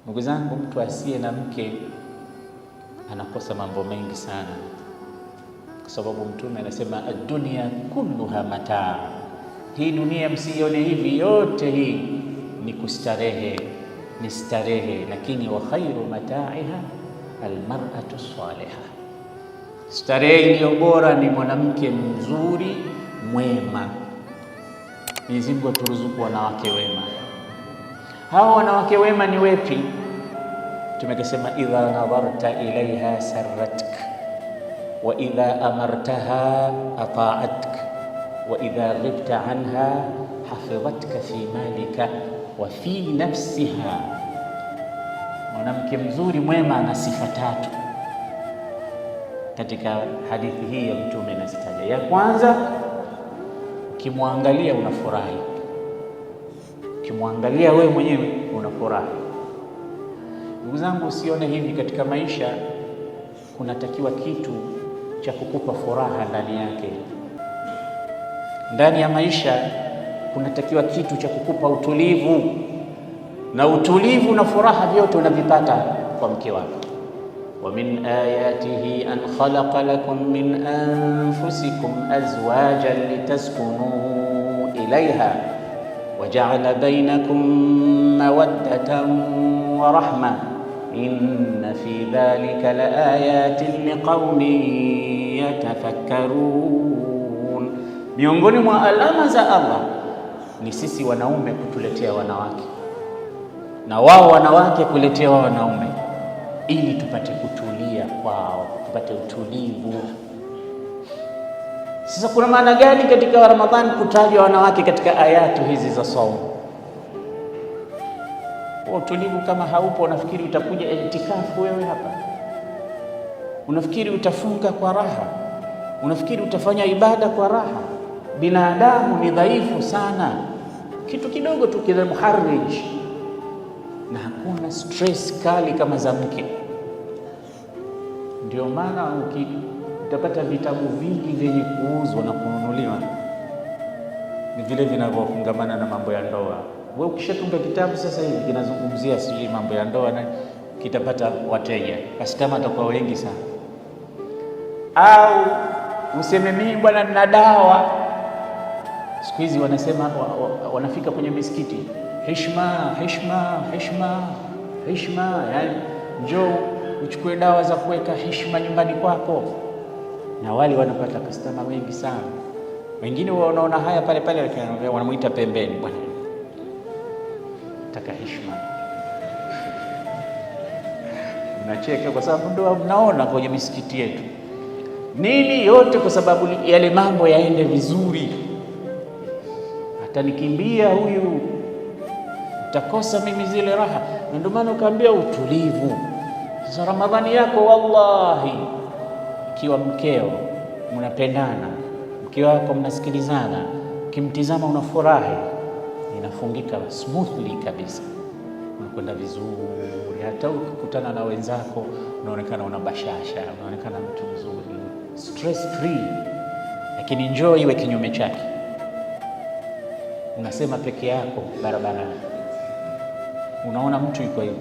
Ndugu zangu, mtu asiye na mke anakosa mambo mengi sana, kwa sababu Mtume anasema ad-dunya kulluha mataa, hii dunia msione hivi, yote hii ni kustarehe, ni starehe, lakini wa khairu mataiha almar'atu salihah, starehe iliyo bora ni mwanamke mzuri mwema. Mwenyezi Mungu aturuzuku wanawake wema. Hawa wanawake wema ni wepi? Tumekasema idha nadharta ilaiha sarratka wa idha amartaha ata'atka wa idha ghibta anha hafidhatka fi malika wa fi nafsiha. Mwanamke mzuri mwema ana sifa tatu katika hadithi hii ya Mtume anasitaja. Ya kwanza, ukimwangalia unafurahi, ukimwangalia wewe mwenyewe unafurahi. Ndugu zangu, usione hivi katika maisha, kunatakiwa kitu cha kukupa furaha ndani yake. Ndani ya maisha kunatakiwa kitu cha kukupa utulivu, na utulivu na furaha vyote unavipata kwa mke wako. Wa min ayatihi an khalaqa lakum min anfusikum azwajan litaskunu ilayha wa ja'ala bainakum mawaddatan wa rahma inna fi dhalika laayatin liqaumin yatafakkarun. Miongoni mwa alama za Allah ni sisi wanaume kutuletea wanawake na wao wanawake kuletea wao wanaume, ili tupate kutulia kwao, tupate utulivu. Sasa kuna maana gani katika Ramadhani kutajwa wanawake katika ayatu hizi za saumu? Utulivu kama haupo, unafikiri utakuja itikafu wewe hapa? Unafikiri utafunga kwa raha? Unafikiri utafanya ibada kwa raha? Binadamu ni dhaifu sana, kitu kidogo tu kile muharrij, na hakuna stress kali kama za mke. Ndio maana utapata vitabu vingi vyenye kuuzwa na kununuliwa ni vile vinavyofungamana na mambo ya ndoa. Wewe ukishatunga kitabu sasa hivi kinazungumzia sijui mambo ya ndoa, na kitapata wateja, basi kama atakuwa wengi sana. Au useme mimi bwana nina dawa. Siku hizi wanasema wanafika kwenye misikiti, heshima heshima heshima heshima, yani njoo uchukue dawa za kuweka heshima nyumbani kwako, na wale wanapata customer wengi sana. Wengine wanaona haya pale pale, wanamuita pembeni, bwana nataka heshima. Mnacheka kwa sababu ndio mnaona kwenye misikiti yetu nini yote, kwa sababu yale mambo yaende vizuri. Atanikimbia huyu, utakosa mimi zile raha, na ndio maana ukaambia utulivu. Sasa Ramadhani yako, wallahi, ikiwa mkeo mnapendana, mke wako mnasikilizana, ukimtizama unafurahi, inafungika smoothly kabisa, unakwenda vizuri. Hata ukikutana na wenzako unaonekana una bashasha, unaonekana mtu mzuri, stress free. Lakini njoo iwe kinyume chake, unasema peke yako barabarani, unaona mtu yuko hivi.